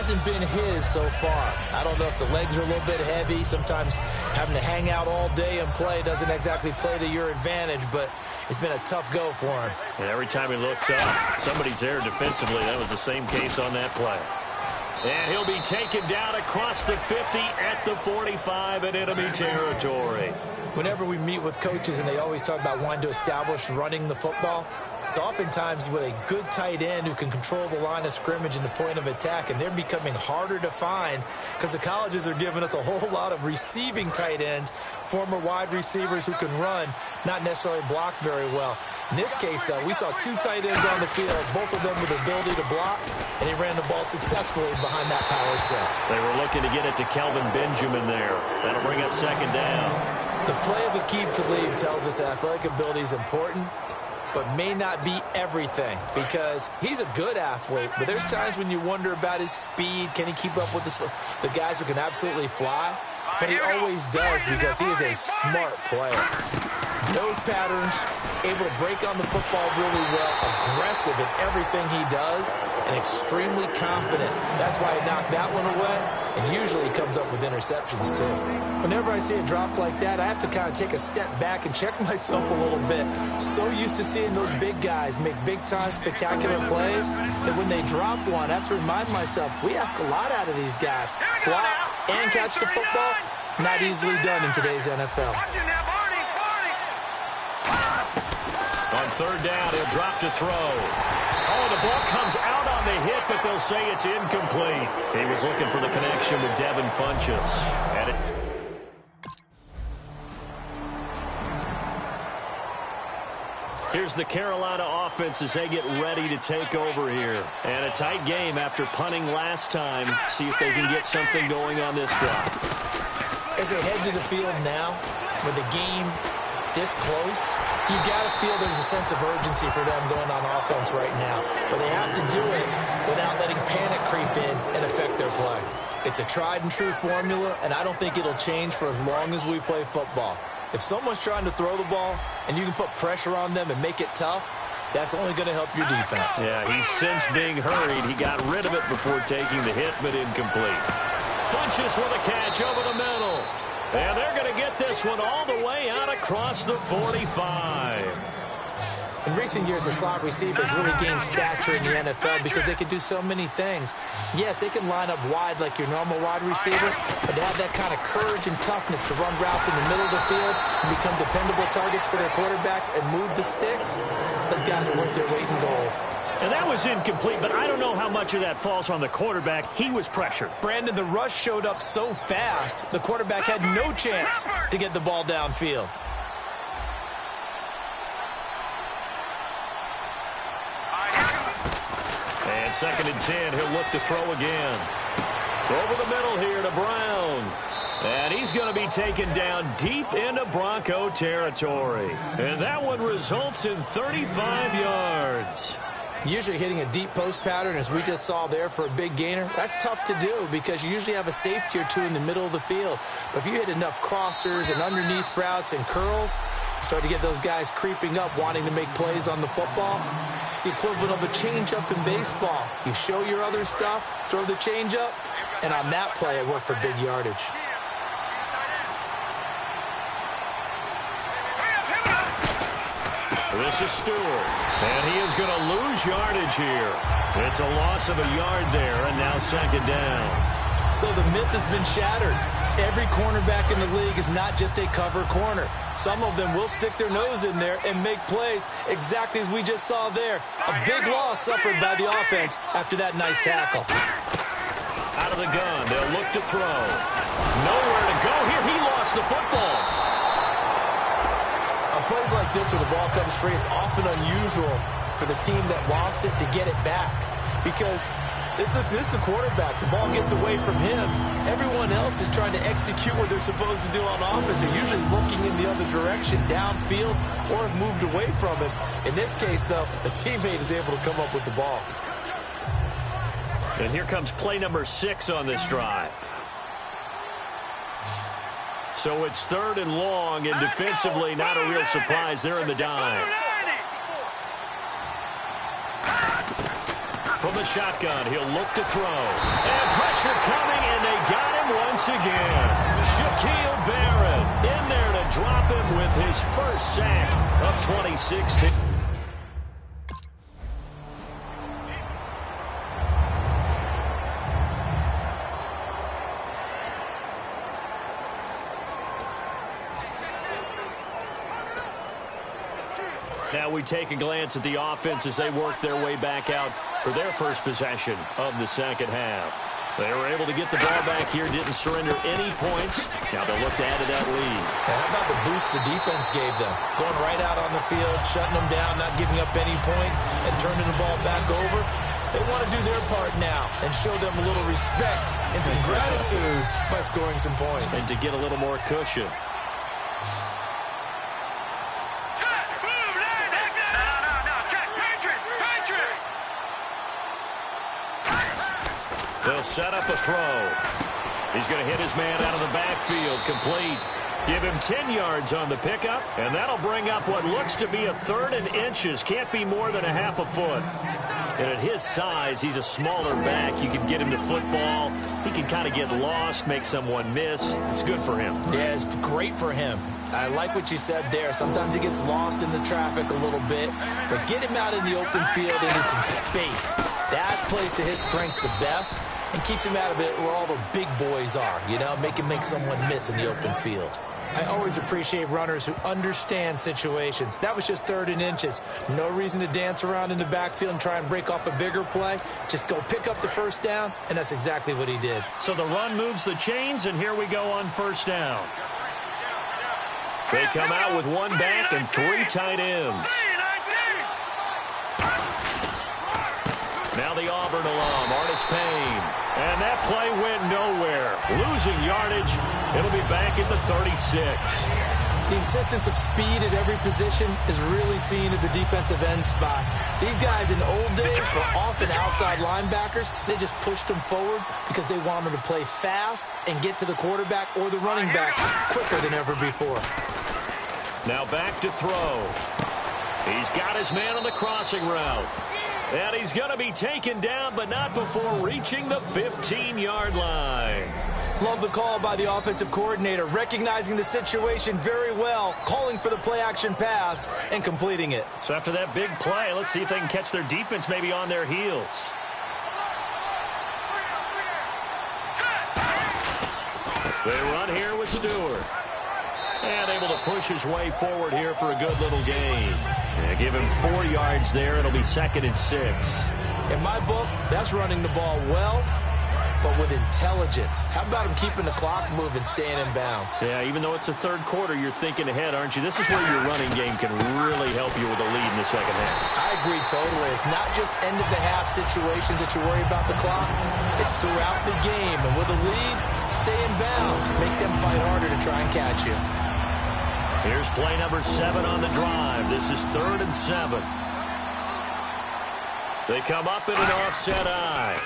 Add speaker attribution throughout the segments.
Speaker 1: hasn't been his so far. I don't know if the legs are a little bit heavy. Sometimes having to hang out all day and play doesn't exactly play to your advantage, but it's been a tough go for him.
Speaker 2: And every time he looks up, somebody's there defensively. That was the same case on that play. And he'll be taken down across the 50 at the 45 in enemy territory.
Speaker 1: Whenever we meet with coaches and they always talk about wanting to establish running the football, it's oftentimes with a good tight end who can control the line of scrimmage and the point of attack, and they're becoming harder to find because the colleges are giving us a whole lot of receiving tight ends, former wide receivers who can run, not necessarily block very well. In this case, though, we saw two tight ends on the field, both of them with the ability to block, and he ran the ball successfully behind that power set.
Speaker 2: They were looking to get it to Kelvin Benjamin there. That'll bring up second down.
Speaker 1: The play of Aqib Talib tells us athletic ability is important, but may not be everything, because he's a good athlete, but there's times when you wonder about his speed. Can he keep up with the guys who can absolutely fly? But he always does, because he is a smart player. Knows patterns, able to break on the football really well, aggressive in everything he does, and extremely confident. That's why he knocked that one away, and usually he comes up with interceptions too. Whenever I see a drop like that, I have to kind of take a step back and check myself a little bit. So used to seeing those big guys make big-time spectacular plays that when they drop one, I have to remind myself, we ask a lot out of these guys. Block and catch the football, not easily done in today's NFL.
Speaker 2: On third down, he'll drop to throw. Oh, the ball comes out on the hit, but they'll say it's incomplete. He was looking for the connection with Devin Funchess. Here's the Carolina offense as they get ready to take over here. And a tight game after punting last time. See if they can get something going on this drive.
Speaker 1: As they head to the field now, with the game this close, you got to feel there's a sense of urgency for them going on offense right now. But they have to do it without letting panic creep in and affect their play. It's a tried and true formula, and I don't think it'll change for as long as we play football. If someone's trying to throw the ball and you can put pressure on them and make it tough, that's only going to help your defense.
Speaker 2: Yeah, he's since being hurried. He got rid of it before taking the hit, but incomplete. Funchess with a catch over the middle. And they're going to get this one all the way out across the 45.
Speaker 1: In recent years, the slot receivers really gained stature in the NFL because they can do so many things. Yes, they can line up wide like your normal wide receiver, but to have that kind of courage and toughness to run routes in the middle of the field and become dependable targets for their quarterbacks and move the sticks, those guys are worth their weight in gold.
Speaker 2: And that was incomplete, but I don't know how much of that falls on the quarterback. He was pressured.
Speaker 1: Brandon, the rush showed up so fast, the quarterback had no chance to get the ball downfield.
Speaker 2: And 2nd and 10, he'll look to throw again. Over the middle here to Brown. And he's going to be taken down deep into Bronco territory. And that one results in 35 yards.
Speaker 1: Usually hitting a deep post pattern, as we just saw there for a big gainer, that's tough to do because you usually have a safety or two in the middle of the field. But if you hit enough crossers and underneath routes and curls, you start to get those guys creeping up, wanting to make plays on the football. It's the equivalent of a changeup in baseball. You show your other stuff, throw the changeup, and on that play, it worked for big yardage.
Speaker 2: This is Stewart, and he is going to lose yardage here. It's a loss of a yard there, and now 2nd down.
Speaker 1: So the myth has been shattered. Every cornerback in the league is not just a cover corner. Some of them will stick their nose in there and make plays exactly as we just saw there. A big loss suffered by the offense after that nice tackle.
Speaker 2: Out of the gun, they'll look to throw. Nowhere to go here. He lost the football.
Speaker 1: On plays like this where the ball comes free, it's often unusual for the team that lost it to get it back because this is the quarterback. The ball gets away from him. Everyone else is trying to execute what they're supposed to do on offense. They're usually looking in the other direction, downfield, or have moved away from it. In this case, though, the teammate is able to come up with the ball.
Speaker 2: And here comes play number 6 on this drive. So it's 3rd and long, and defensively not a real surprise. They're in the dime. From the shotgun, he'll look to throw. And once again. Shaquille Barrett in there to drop him with his first sack of 2016. Now we take a glance at the offense as they work their way back out for their first possession of the second half. They were able to get the ball back here, didn't surrender any points. Now they'll look to add to that lead.
Speaker 1: And how about the boost the defense gave them? Going right out on the field, shutting them down, not giving up any points, and turning the ball back over. They want to do their part now and show them a little respect and some gratitude by scoring some points.
Speaker 2: And to get a little more cushion. They'll set up a throw. He's going to hit his man out of the backfield. Complete. Give him 10 yards on the pickup, and that'll bring up what looks to be a 3rd and inches. Can't be more than a half a foot. And at his size, he's a smaller back. You can get him to football. He can kind of get lost, make someone miss. It's good for him.
Speaker 1: Yeah, it's great for him. I like what you said there. Sometimes he gets lost in the traffic a little bit, but get him out in the open field into some space. That plays to his strengths the best and keeps him out of it where all the big boys are, you know, make someone miss in the open field. I always appreciate runners who understand situations. That was just 3rd and inches. No reason to dance around in the backfield and try and break off a bigger play. Just go pick up the first down, and that's exactly what he did.
Speaker 2: So the run moves the chains, and here we go on first down. They come out with 1 back and 3 tight ends. Now the Auburn alum, Artis Payne. And that play went nowhere. Losing yardage. It'll be back at the 36.
Speaker 1: The insistence of speed at every position is really seen at the defensive end spot. These guys in the old days were often outside linebackers. They just pushed them forward because they wanted to play fast and get to the quarterback or the running backs quicker than ever before.
Speaker 2: Now back to throw. He's got his man on the crossing route. And he's going to be taken down, but not before reaching the 15-yard line.
Speaker 1: Love the call by the offensive coordinator, recognizing the situation very well, calling for the play-action pass, and completing it.
Speaker 2: So after that big play, let's see if they can catch their defense maybe on their heels. They run here with Stewart. And able to push his way forward here for a good little gain. Yeah, give him 4 yards there. It'll be 2nd and 6.
Speaker 1: In my book, that's running the ball well, but with intelligence. How about him keeping the clock moving, staying in bounds?
Speaker 2: Yeah, even though it's the 3rd quarter, you're thinking ahead, aren't you? This is where your running game can really help you with a lead in the second half.
Speaker 1: I agree totally. It's not just end-of-the-half situations that you worry about the clock. It's throughout the game. And with a lead, stay in bounds. Make them fight harder to try and catch you.
Speaker 2: Here's play number 7 on the drive. This is 3rd and 7. They come up in an offset eye.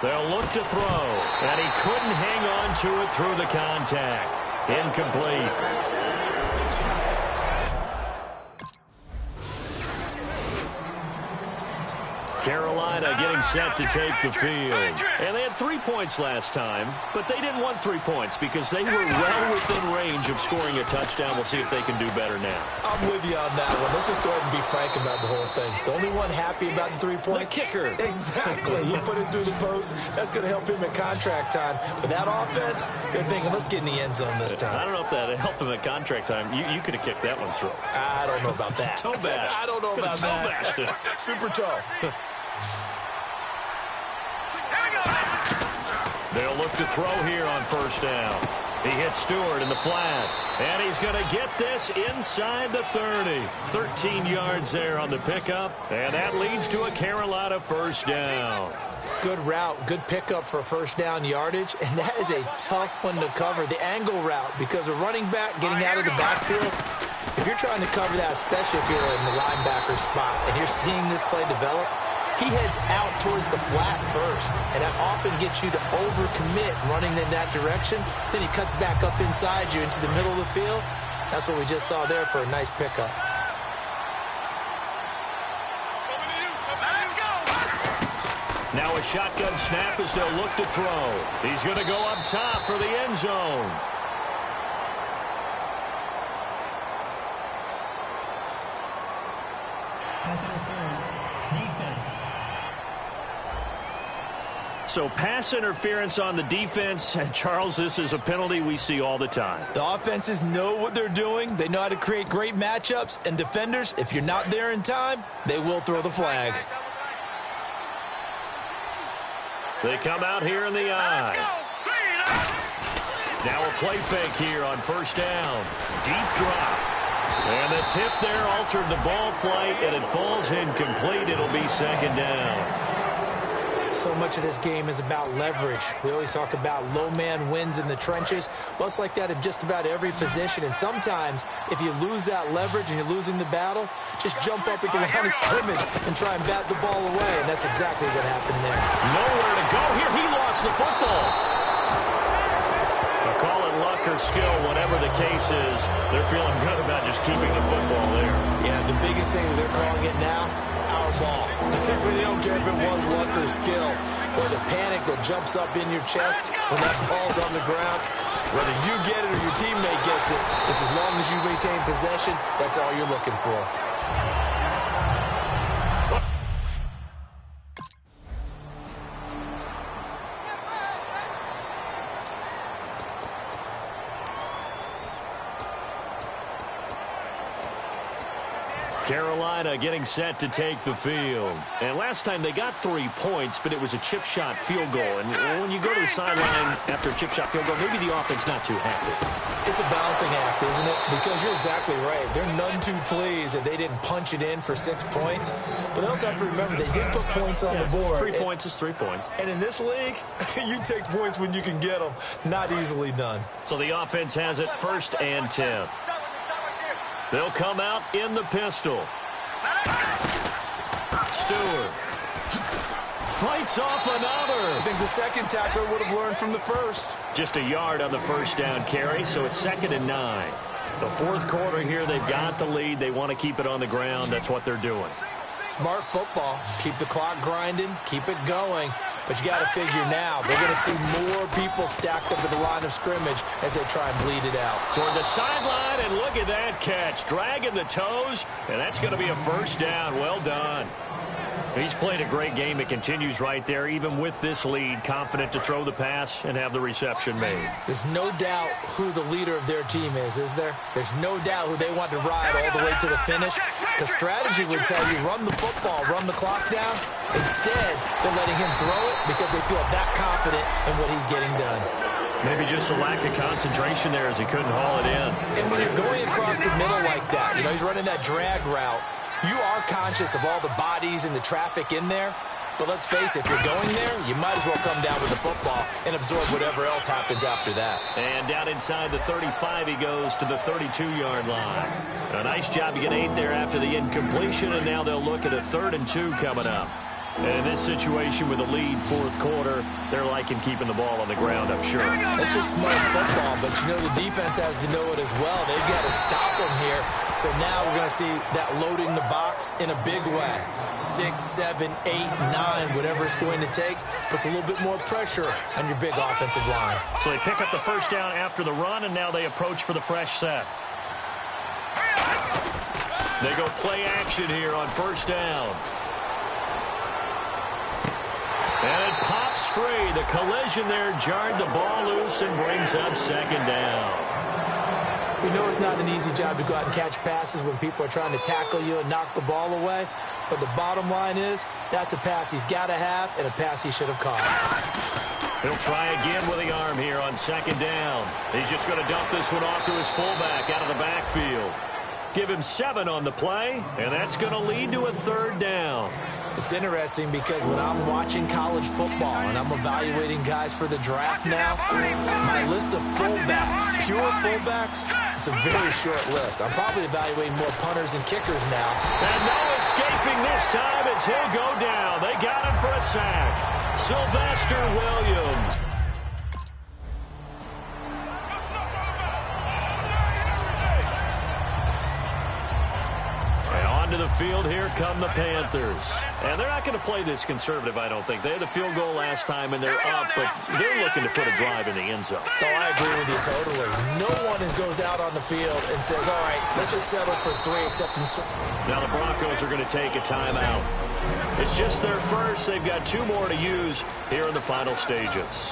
Speaker 2: They'll look to throw, and he couldn't hang on to it through the contact. Incomplete. Carolina getting set to take the field. And they had 3 points last time, but they didn't want 3 points because they were well within range of scoring a touchdown. We'll see if they can do better now.
Speaker 1: I'm with you on that one. Let's just go ahead and be frank about the whole thing. The only one happy about the 3-point?
Speaker 2: The kicker.
Speaker 1: Exactly. He put it through the post. That's going to help him at contract time. But that offense, they're thinking, let's get in the end zone this time.
Speaker 2: I don't know if that helped him at contract time. You could have kicked that one through.
Speaker 1: I don't know about that.
Speaker 2: Toe bash.
Speaker 1: I don't know about that. Super toe.
Speaker 2: They'll look to throw here on first down. He hits Stewart in the flat. And he's going to get this inside the 30. 13 yards there on the pickup. And that leads to a Carolina first down.
Speaker 1: Good route, good pickup for first down yardage. And that is a tough one to cover, the angle route, because a running back getting out of the backfield, if you're trying to cover that, especially if you're in the linebacker spot and you're seeing this play develop, he heads out towards the flat first, and that often gets you to overcommit running in that direction. Then he cuts back up inside you into the middle of the field. That's what we just saw there for a nice pickup.
Speaker 2: Now a shotgun snap as they'll look to throw. He's going to go up top for the end zone.
Speaker 3: Pass interference, defense.
Speaker 2: So pass interference on the defense. And Charles, this is a penalty we see all the time.
Speaker 1: The offenses know what they're doing. They know how to create great matchups. And defenders, if you're not there in time, they will throw the flag.
Speaker 2: They come out here in the eye. Now a play fake here on first down. Deep drop. And the tip there altered the ball flight, and it falls incomplete. It'll be second down.
Speaker 1: So much of this game is about leverage. We always talk about low man wins in the trenches. Well, it's like that in just about every position. And sometimes, if you lose that leverage and you're losing the battle, just jump up at the line of scrimmage and try and bat the ball away. And that's exactly what happened there.
Speaker 2: Nowhere to go here. He lost the football. I'll call it luck or skill, whatever the case is. They're feeling good about just keeping the football there.
Speaker 1: Yeah, the biggest thing that they're calling it now, our ball. They don't care if it was luck or skill or the panic that jumps up in your chest when that ball's on the ground. Whether you get it or your teammate gets it, just as long as you maintain possession, that's all you're looking for.
Speaker 2: Carolina getting set to take the field. And last time they got 3 points, but it was a chip shot field goal. And when you go to the sideline after a chip shot field goal, maybe the offense not too happy.
Speaker 1: It's a balancing act, isn't it? Because you're exactly right. They're none too pleased that they didn't punch it in for 6 points. But they also have to remember they did put points on the board.
Speaker 2: 3 points is 3 points.
Speaker 1: And in this league, you take points when you can get them. Not easily done.
Speaker 2: So the offense has it 1st and 10. They'll come out in the pistol. Stewart fights off another.
Speaker 1: I think the second tackler would have learned from the first.
Speaker 2: Just a yard on the first down carry, so it's 2nd and 9. The 4th quarter here, they've got the lead. They want to keep it on the ground. That's what they're doing.
Speaker 1: Smart football. Keep the clock grinding. Keep it going. But you got to figure now, they're going to see more people stacked up at the line of scrimmage as they try and bleed it out.
Speaker 2: Toward the sideline, and look at that catch. Dragging the toes, and that's going to be a first down. Well done. He's played a great game. It continues right there, even with this lead, confident to throw the pass and have the reception made.
Speaker 1: There's no doubt who the leader of their team is there? There's no doubt who they want to ride all the way to the finish. The strategy would tell you, run the football, run the clock down. Instead, they're letting him throw it because they feel that confident in what he's getting done.
Speaker 2: Maybe just a lack of concentration there as he couldn't haul it in.
Speaker 1: And when you're going across the middle like that, he's running that drag route, you are conscious of all the bodies and the traffic in there. But let's face it, if you're going there, you might as well come down with the football and absorb whatever else happens after that.
Speaker 2: And down inside the 35, he goes to the 32-yard line. A nice job to get 8 there after the incompletion, and now they'll look at a 3rd and 2 coming up. And in this situation with a lead 4th quarter, they're liking keeping the ball on the ground, I'm sure.
Speaker 1: That's just smart football, but the defense has to know it as well. They've got to stop them here. So now we're going to see that loading the box in a big way. 6, 7, 8, 9, whatever it's going to take, puts a little bit more pressure on your big offensive line.
Speaker 2: So they pick up the first down after the run, and now they approach for the fresh set. They go play action here on first down. And it pops free. The collision there jarred the ball loose and brings up 2nd down.
Speaker 1: We know it's not an easy job to go out and catch passes when people are trying to tackle you and knock the ball away. But the bottom line is, that's a pass he's got to have and a pass he should have caught.
Speaker 2: He'll try again with the arm here on 2nd down. He's just going to dump this one off to his fullback out of the backfield. Give him 7 on the play, and that's going to lead to a 3rd down.
Speaker 1: It's interesting because when I'm watching college football and I'm evaluating guys for the draft now, my list of fullbacks, pure fullbacks, it's a very short list. I'm probably evaluating more punters and kickers now.
Speaker 2: And no escaping this time as he'll go down. They got him for a sack. Sylvester Williams. And onto the field here comes from the Panthers. And they're not going to play this conservative, I don't think. They had the field goal last time, and they're up, but they're looking to put a drive in the end zone.
Speaker 1: Oh, I agree with you totally. No one goes out on the field and says, all right, let's just settle for 3 except in...
Speaker 2: Now the Broncos are going to take a timeout. It's just their first. They've got 2 more to use here in the final stages.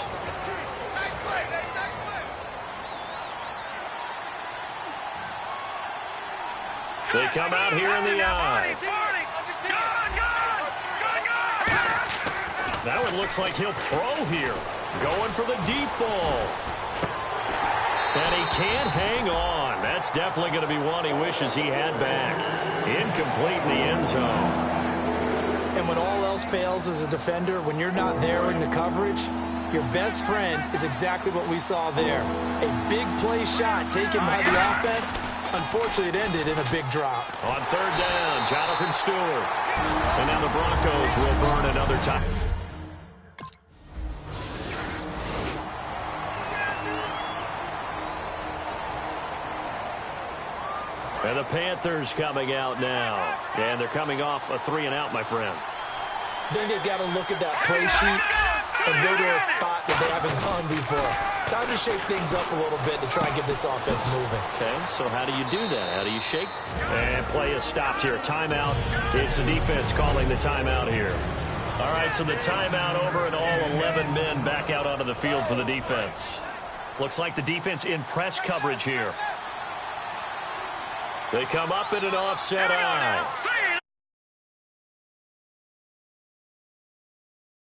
Speaker 2: They come out here in the eye. That one looks like he'll throw here. Going for the deep ball. And he can't hang on. That's definitely going to be one he wishes he had back. Incomplete in the end zone.
Speaker 1: And when all else fails as a defender, when you're not there in the coverage, your best friend is exactly what we saw there. A big play shot taken by the offense. Unfortunately, it ended in a big drop.
Speaker 2: On 3rd down, Jonathan Stewart. And now the Broncos will burn another time. And the Panthers coming out now. And they're coming off a 3-and-out, my friend.
Speaker 1: Then they've got to look at that play sheet and go to a spot that they haven't gone before. Time to shake things up a little bit to try and get this offense moving.
Speaker 2: Okay, so how do you do that? How do you shake? And play is stopped here. Timeout. It's the defense calling the timeout here. All right, so the timeout over and all 11 men back out onto the field for the defense. Looks like the defense in press coverage here. They come up in an offset eye.